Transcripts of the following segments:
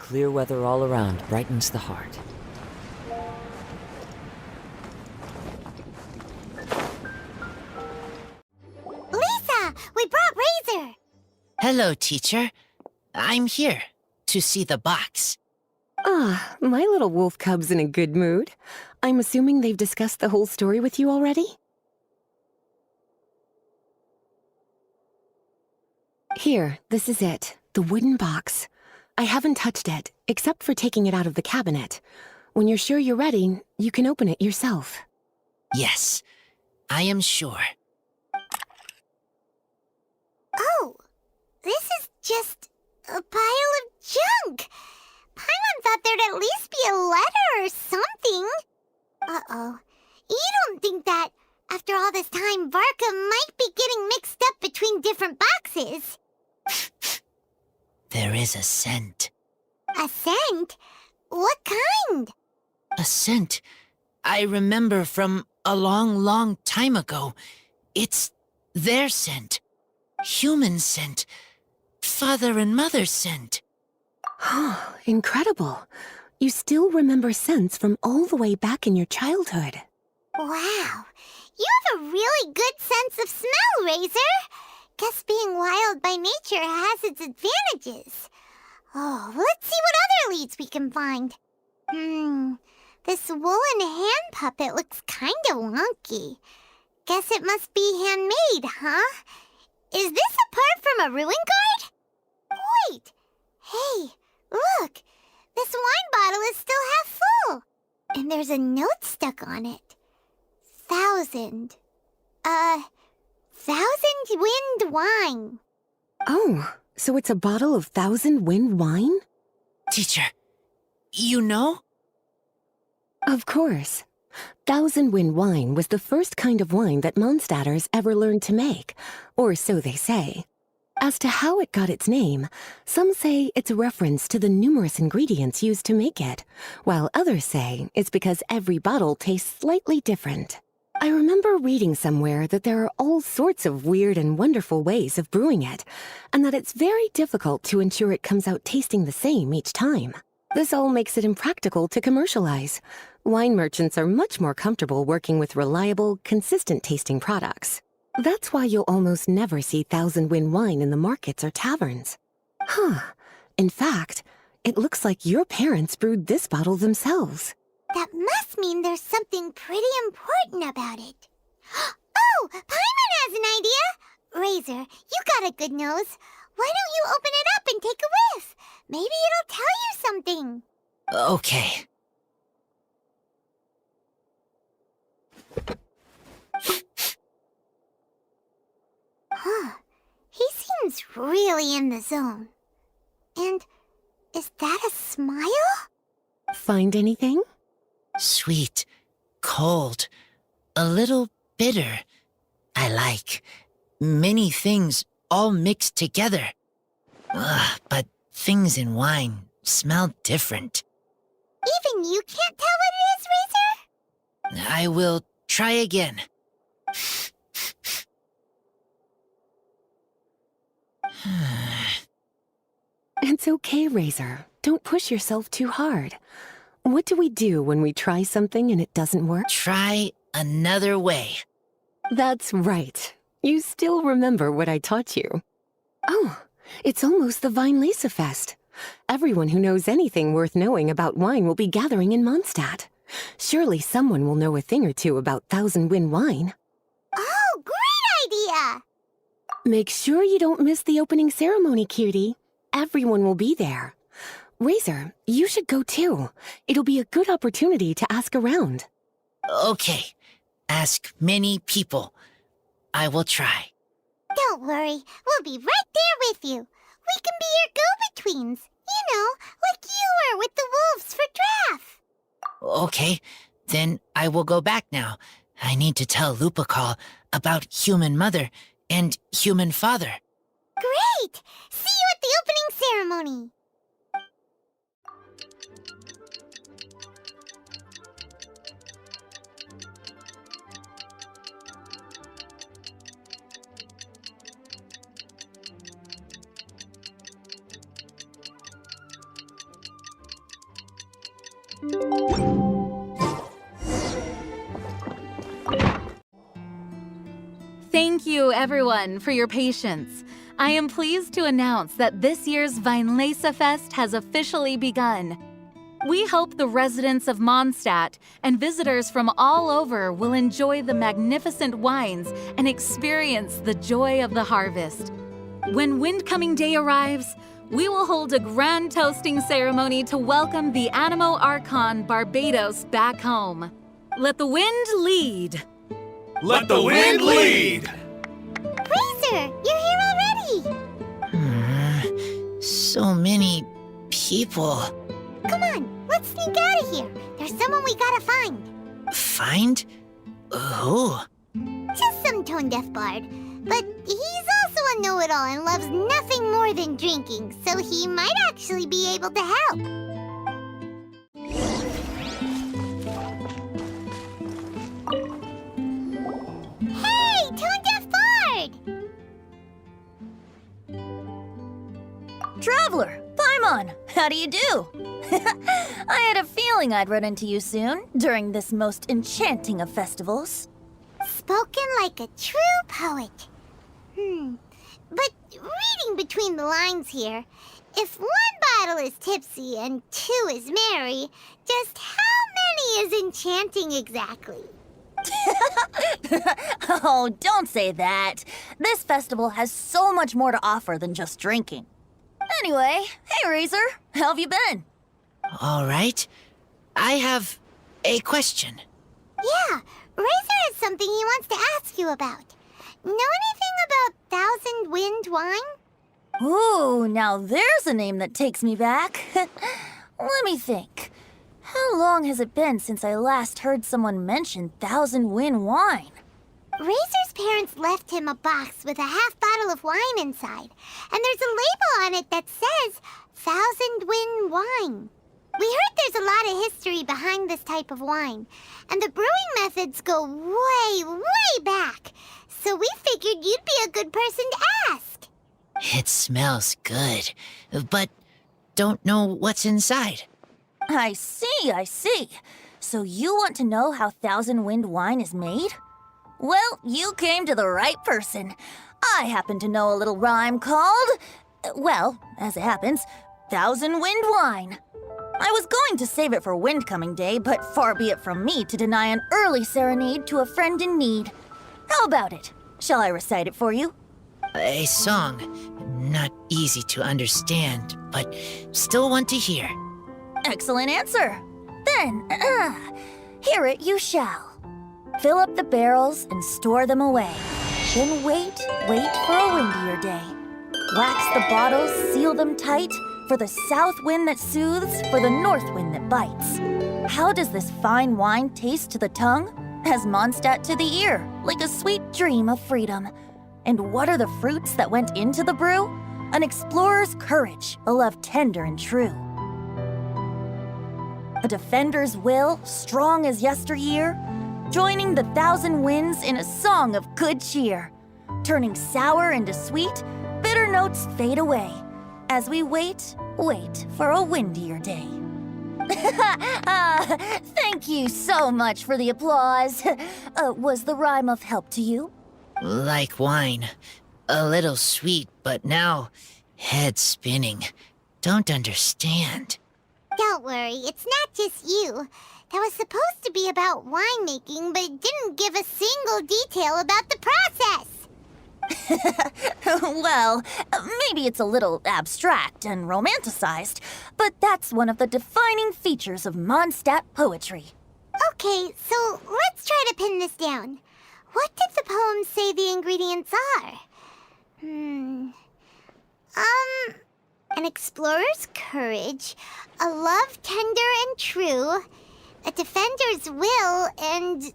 clear weather all around brightens the heart. Lisa, we brought Razor. Hello, teacher. I'm here to see the box. Ah, my little wolf cub's in a good mood. I'm assuming they've discussed the whole story with you already? Here, this is it, the wooden box. I haven't touched it, except for taking it out of the cabinet. When you're sure you're ready, you can open it yourself. Yes, I am sure. Oh, this is just a pile of junk. Paimon thought there'd at least be a letter or something. Uh-oh. You don't think that, after all this time, Varka might be getting mixed up between different boxes? There is a scent. A scent? What kind? A scent I remember from a long, long time ago. It's their scent. Human scent. Father and mother scent. Oh, incredible. You still remember scents from all the way back in your childhood. Wow. You have a really good sense of smell, Razor. Guess being wild by nature has its advantages. Oh, let's see what other leads we can find. This woolen hand puppet looks kinda wonky. Guess it must be handmade, huh? Is this a part from a ruin guard? Wait! Hey, look! This wine bottle is still half full! And there's a note stuck on it. 1,000 wind wine. Oh, so it's a bottle of 1,000 wind wine? Teacher, you know? Of course. 1,000 wind wine was the first kind of wine that Mondstadters ever learned to make, or so they say. As to how it got its name, some say it's a reference to the numerous ingredients used to make it, while others say it's because every bottle tastes slightly different. I remember reading somewhere that there are all sorts of weird and wonderful ways of brewing it, and that it's very difficult to ensure it comes out tasting the same each time. This all makes it impractical to commercialize. Wine merchants are much more comfortable working with reliable, consistent-tasting products. That's why you'll almost never see 1,000 wind wine in the markets or taverns. Huh. In fact, it looks like your parents brewed this bottle themselves. That must mean there's something pretty important about it. Oh, Paimon has an idea! Razor, you got a good nose. Why don't you open it up and take a whiff? Maybe it'll tell you something. Okay. Huh. He seems really in the zone. And is that a smile? Find anything? Sweet, cold, a little bitter. I like many things all mixed together. But things in wine smell different. Even you can't tell what it is, Razor? I will try again. It's okay, Razor. Don't push yourself too hard. What do we do when we try something and it doesn't work? Try another way. That's right. You still remember what I taught you. Oh, it's almost the Vine Lisa Fest. Everyone who knows anything worth knowing about wine will be gathering in Mondstadt. Surely someone will know a thing or two about 1,000 wind wine. Oh, great idea! Make sure you don't miss the opening ceremony, cutie. Everyone will be there. Razor, you should go too. It'll be a good opportunity to ask around. Okay. Ask many people. I will try. Don't worry, we'll be right there with you. We can be your go-betweens. You know, like you were with the wolves for Draff. Okay, then I will go back now. I need to tell Lupacall about human mother and human father. Great! See you at the opening ceremony. Thank you, everyone, for your patience. I am pleased to announce that this year's Weinlese Fest has officially begun. We hope the residents of Mondstadt and visitors from all over will enjoy the magnificent wines and experience the joy of the harvest. When Windcoming Day arrives, we will hold a grand toasting ceremony to welcome the Animo Archon Barbados back home. Let the wind lead! Let the wind lead! Razor, you're here already! So many people. Come on, let's sneak out of here. There's someone we gotta find. Find? Who? Just some tone-deaf bard. But he's also a know-it-all and loves nothing more than drinking, so he might actually be able to help. Hey, tone-deaf bard! Traveler, Paimon, how do you do? I had a feeling I'd run into you soon, during this most enchanting of festivals. Spoken like a true poet. But reading between the lines here, if one bottle is tipsy and two is merry, just how many is enchanting exactly? Oh, don't say that. This festival has so much more to offer than just drinking. Anyway, hey Razor, how have you been? All right. I have a question. Yeah, Razor has something he wants to ask you about. Know anything about Thousand Wind wine? Ooh, now there's a name that takes me back. Let me think. How long has it been since I last heard someone mention Thousand Wind wine? Razor's parents left him a box with a half bottle of wine inside, and there's a label on it that says Thousand Wind wine. We heard there's a lot of history behind this type of wine, and the brewing methods go way, way back. So we figured you'd be a good person to ask. It smells good, but don't know what's inside. I see. So you want to know how Thousand Wind wine is made? Well, you came to the right person. I happen to know a little rhyme called, well, as it happens, Thousand Wind wine. I was going to save it for Windcoming Day, but far be it from me to deny an early serenade to a friend in need. How about it? Shall I recite it for you? A song. Not easy to understand, but still want to hear. Excellent answer. Then, hear it you shall. Fill up the barrels and store them away. Then wait for a windier day. Wax the bottles, seal them tight, for the south wind that soothes, for the north wind that bites. How does this fine wine taste to the tongue? As Mondstadt to the ear, like a sweet dream of freedom. And what are the fruits that went into the brew? An explorer's courage, a love tender and true. A defender's will, strong as yesteryear, joining the thousand winds in a song of good cheer. Turning sour into sweet, bitter notes fade away, as we wait for a windier day. Thank you so much for the applause. Was the rhyme of help to you? Like wine. A little sweet, but now head spinning. Don't understand. Don't worry, it's not just you. That was supposed to be about winemaking, but it didn't give a single detail about the process. Well, maybe it's a little abstract and romanticized, but that's one of the defining features of Mondstadt poetry. Okay, so let's try to pin this down. What did the poem say the ingredients are? An explorer's courage, a love tender and true, a defender's will, and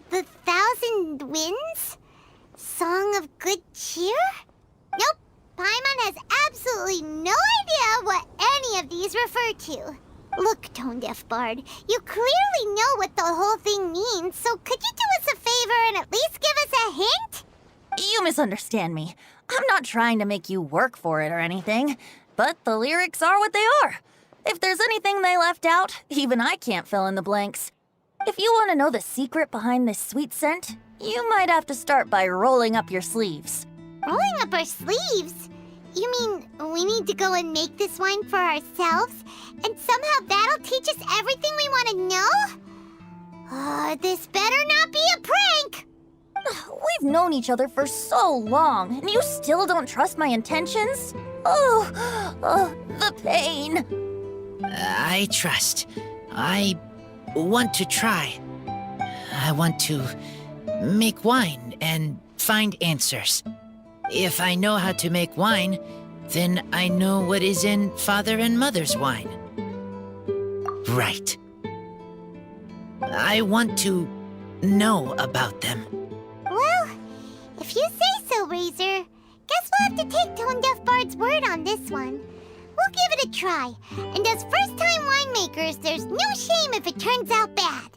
the thousand winds? Song of good cheer? Nope, Paimon has absolutely no idea what any of these refer to. Look, tone-deaf bard, you clearly know what the whole thing means, so could you do us a favor and at least give us a hint? You misunderstand me. I'm not trying to make you work for it or anything, but the lyrics are what they are. If there's anything they left out, even I can't fill in the blanks. If you want to know the secret behind this sweet scent, you might have to start by rolling up your sleeves. Rolling up our sleeves? You mean we need to go and make this wine for ourselves? And somehow that'll teach us everything we want to know? This better not be a prank! We've known each other for so long, and you still don't trust my intentions? Oh, the pain. I trust. I want to try. I want to make wine and find answers. If I know how to make wine, then I know what is in Father and Mother's wine. Right. I want to know about them. Well, if you say so, Razor, guess we'll have to take Tone Deaf Bard's word on this one. We'll give it a try, and as first-time winemakers, there's no shame if it turns out bad.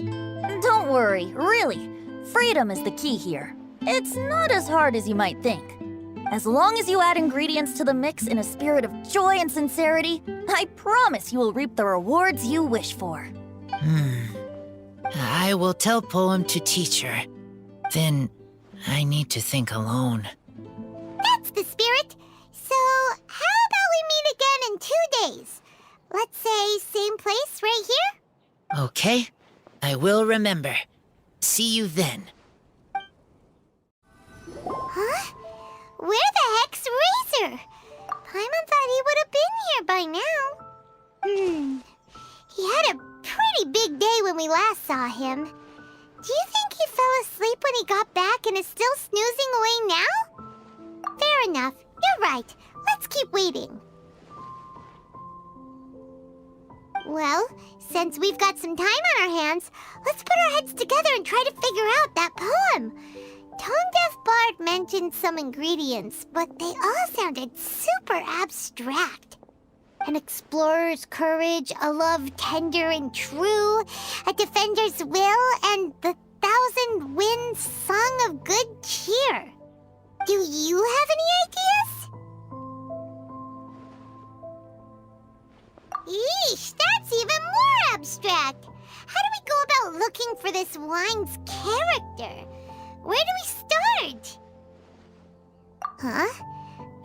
Don't worry, really. Freedom is the key here. It's not as hard as you might think. As long as you add ingredients to the mix in a spirit of joy and sincerity, I promise you will reap the rewards you wish for. I will tell Poem to teach her. Then I need to think alone. That's the spirit. So, how about we meet again in 2 days? Let's say same place right here? Okay, I will remember. See you then. Huh? Where the heck's Razor? Paimon thought he would have been here by now. He had a pretty big day when we last saw him. Do you think he fell asleep when he got back and is still snoozing away now? Fair enough. You're right. Let's keep waiting. Well, since we've got some time on our hands, let's put our heads together and try to figure out that poem. Tone Deaf Bard mentioned some ingredients, but they all sounded super abstract. An explorer's courage, a love tender and true, a defender's will, and the 1,000 winds song of good cheer. Do you have any ideas? Eesh, that's even more abstract. How do we go about looking for this wine's character? Where do we start? Huh?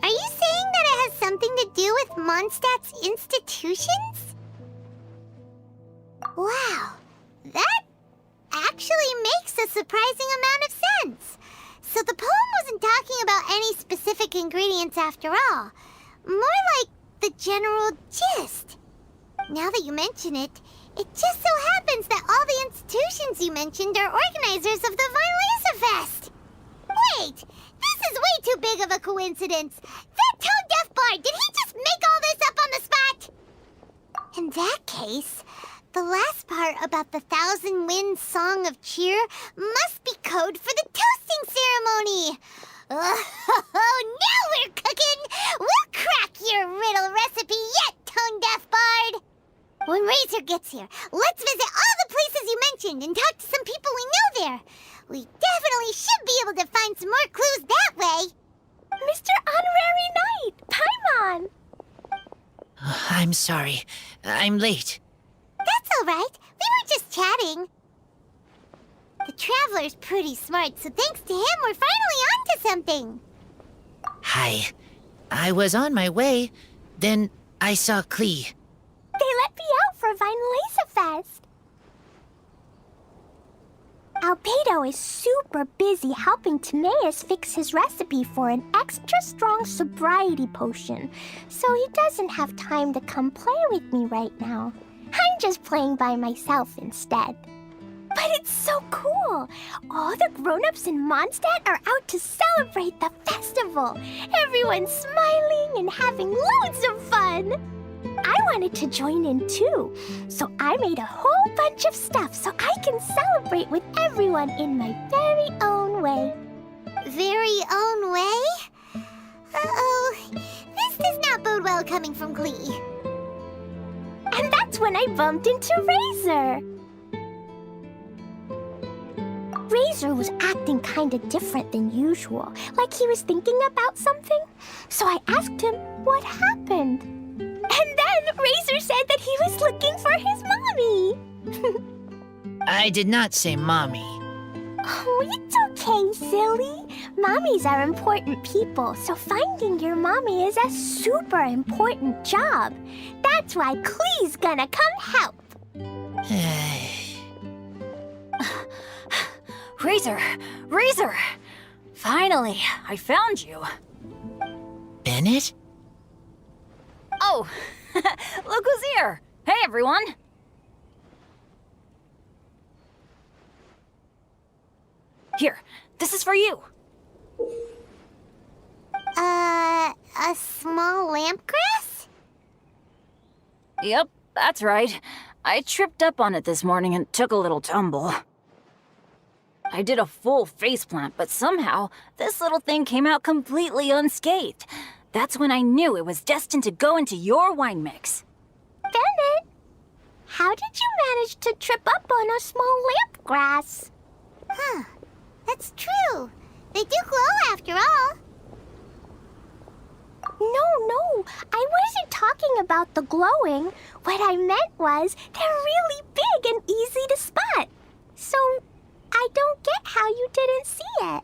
Are you saying that it has something to do with Mondstadt's institutions? Wow, that actually makes a surprising amount of sense. So the poem wasn't talking about any specific ingredients after all. More like the general gist. Now that you mention it, it just so happens that all the institutions you mentioned are organizers of the Violesa Fest. Wait, this is way too big of a coincidence. That Tone Deaf Bard, did he just make all this up on the spot? In that case, the last part about the 1,000 winds song of cheer must be code for the toasting ceremony. Oh, now we're cooking! We'll crack your riddle recipe yet, Tone Deaf Bard! When Razor gets here, let's visit all the places you mentioned and talk to some people we know there. We definitely should be able to find some more clues that way. Mr. Honorary Knight, Paimon! I'm sorry. I'm late. That's all right. We were just chatting. The Traveler's pretty smart, so thanks to him, we're finally onto something. Hi. I was on my way. Then I saw Klee. They let me out for Violesa Fest. Albedo is super busy helping Timaeus fix his recipe for an extra strong sobriety potion, so he doesn't have time to come play with me right now. I'm just playing by myself instead. But it's so cool! All the grown-ups in Mondstadt are out to celebrate the festival. Everyone's smiling and having loads of fun. I wanted to join in too, so I made a whole bunch of stuff so I can celebrate with everyone in my very own way. Very own way? Uh-oh, this does not bode well coming from Klee. And that's when I bumped into Razor. Razor was acting kinda different than usual, like he was thinking about something. So I asked him what happened. And then Razor said that he I did not say mommy. Oh, it's okay, silly. Mommies are important people, so finding your mommy is a super important job. That's why Klee's gonna come help. Razor! Finally, I found you. Bennett? Oh, look who's here. Hey, everyone. Here, this is for you. A small lampgrass? Yep, that's right. I tripped up on it this morning and took a little tumble. I did a full faceplant, but somehow this little thing came out completely unscathed. That's when I knew it was destined to go into your wine mix. Bennett, how did you manage to trip up on a small lampgrass? Huh. That's true. They do glow after all. No, I wasn't talking about the glowing. What I meant was they're really big and easy to spot. So, I don't get how you didn't see it.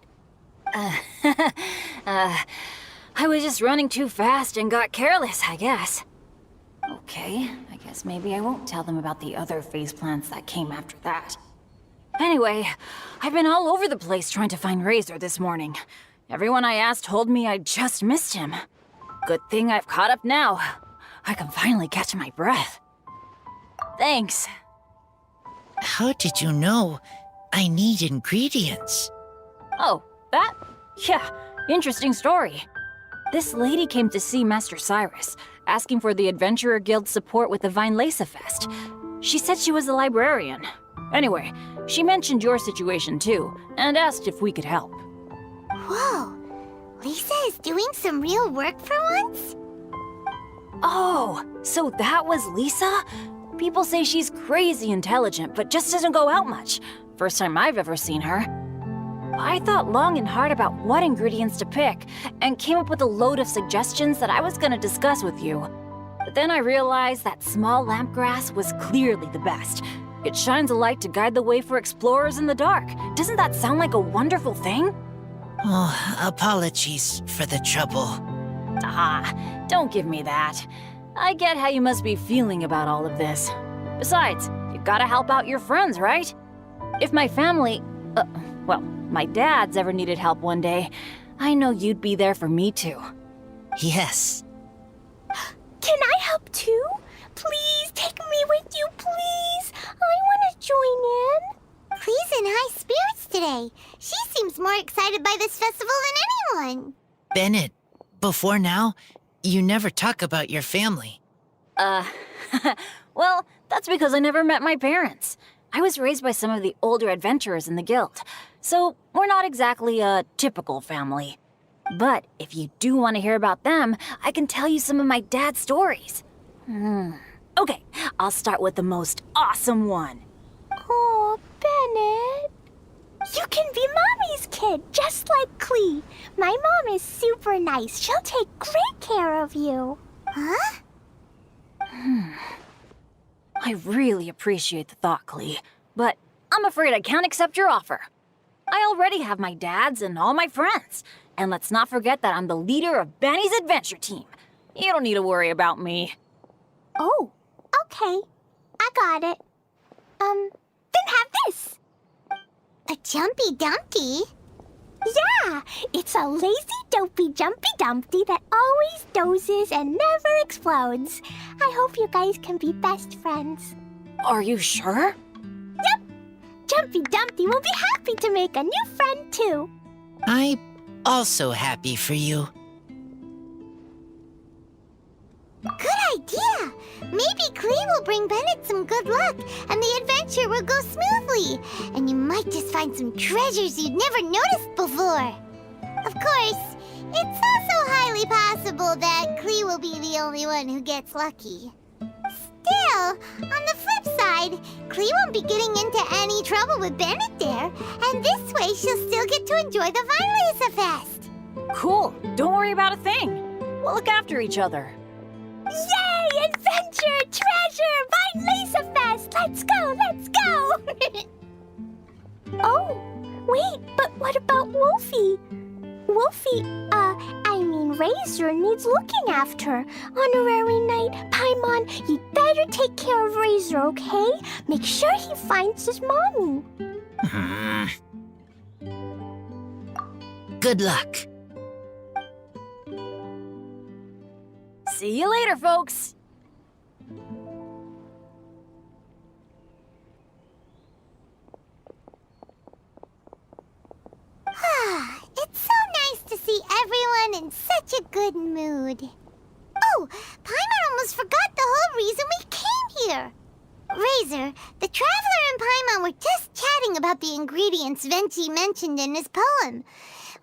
I was just running too fast and got careless, I guess. Okay, I guess maybe I won't tell them about the other faceplants that came after that. Anyway, I've been all over the place trying to find Razor this morning. Everyone I asked told me I just missed him. Good thing I've caught up now. I can finally catch my breath. Thanks. How did you know I need ingredients? Oh, that? Yeah, interesting story. This lady came to see Master Cyrus, asking for the Adventurer Guild's support with the Vinelaysa Fest. She said she was a librarian. Anyway, she mentioned your situation too, and asked if we could help. Whoa. Lisa is doing some real work for once? Oh, so that was Lisa? People say she's crazy intelligent, but just doesn't go out much. First time I've ever seen her. I thought long and hard about what ingredients to pick, and came up with a load of suggestions that I was gonna discuss with you. But then I realized that small lampgrass was clearly the best. It shines a light to guide the way for explorers in the dark. Doesn't that sound like a wonderful thing? Oh, apologies for the trouble. Ah, don't give me that. I get how you must be feeling about all of this. Besides, you gotta help out your friends, right? If my family, my dad's ever needed help one day, I know you'd be there for me too. Yes. Can I help too? Please take me with you, please. I want to join in. Klee's in high spirits today. She seems more excited by this festival than anyone. Bennett, before now, you never talk about your family. Well, that's because I never met my parents. I was raised by some of the older adventurers in the guild, so we're not exactly a typical family. But if you do want to hear about them, I can tell you some of my dad's stories. Okay, I'll start with the most awesome one. Oh, Bennett. You can be Mommy's kid, just like Klee. My mom is super nice. She'll take great care of you. Huh? I really appreciate the thought, Klee, but I'm afraid I can't accept your offer. I already have my dad's and all my friends. And let's not forget that I'm the leader of Benny's adventure team. You don't need to worry about me. Oh, okay. I got it. Then have this. A Jumpy Dumpty? Yeah, it's a lazy, dopey, jumpy dumpty that always dozes and never explodes. I hope you guys can be best friends. Are you sure? Yep. Jumpy Dumpty will be happy to make a new friend too. I'm also happy for you. Good idea! Maybe Klee will bring Bennett some good luck, and the adventure will go smoothly. And you might just find some treasures you'd never noticed before. Of course, it's also highly possible that Klee will be the only one who gets lucky. Still, on the flip side, Klee won't be getting into any trouble with Bennett there, and this way she'll still get to enjoy the Vinelaysa Fest. Cool. Don't worry about a thing. We'll look after each other. Yay! Adventure! Treasure! Vinelaysa Fest! Let's go! Let's go! Wolfie. Razor needs looking after. Honorary Knight, Paimon, you'd better take care of Razor, okay? Make sure he finds his mommy. Good luck. See you later, folks. It's so nice to see everyone in such a good mood. Oh, Paimon almost forgot the whole reason we came here. Razor, the Traveler and Paimon were just chatting about the ingredients Venti mentioned in his poem.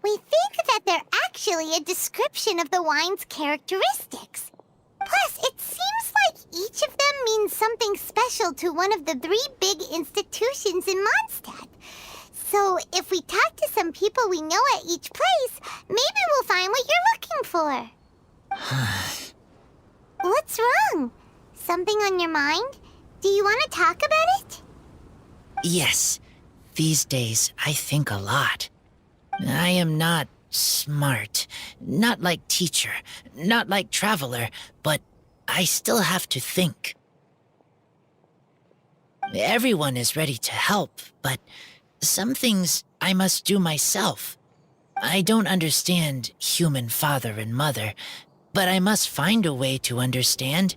We think that they're actually a description of the wine's characteristics. Plus, it seems like each of them means something special to one of the 3 big institutions in Mondstadt. So, if we talk to some people we know at each place, maybe we'll find what you're looking for. What's wrong? Something on your mind? Do you want to talk about it? Yes, these days I think a lot. I am not smart, not like teacher, not like traveler, but I still have to think. Everyone is ready to help, but some things I must do myself. I don't understand human father and mother, but I must find a way to understand.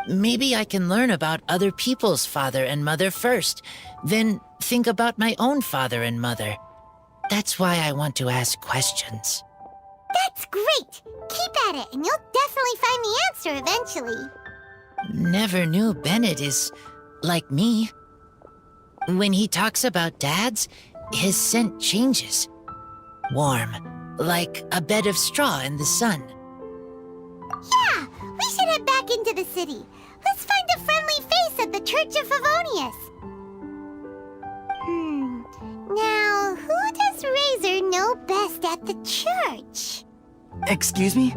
Maybe I can learn about other people's father and mother first, then think about my own father and mother. That's why I want to ask questions. That's great! Keep at it, and you'll definitely find the answer eventually. Never knew Bennett is like me. When he talks about dads, his scent changes. Warm, like a bed of straw in the sun. Yeah, we should head back into the city. Let's find a friendly face at the Church of Favonius. Now, who does Razor know best at the church? Excuse me?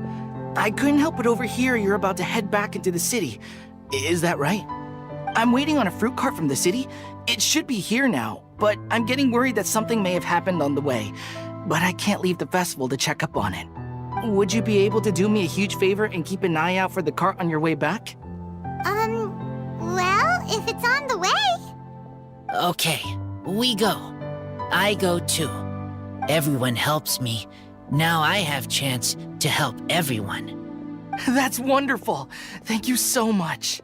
I couldn't help but overhear you're about to head back into the city. Is that right? I'm waiting on a fruit cart from the city. It should be here now, but I'm getting worried that something may have happened on the way. But I can't leave the festival to check up on it. Would you be able to do me a huge favor and keep an eye out for the cart on your way back? Well, if it's on the way. Okay, we go. I go too. Everyone helps me. Now I have chance to help everyone. That's wonderful. Thank you so much.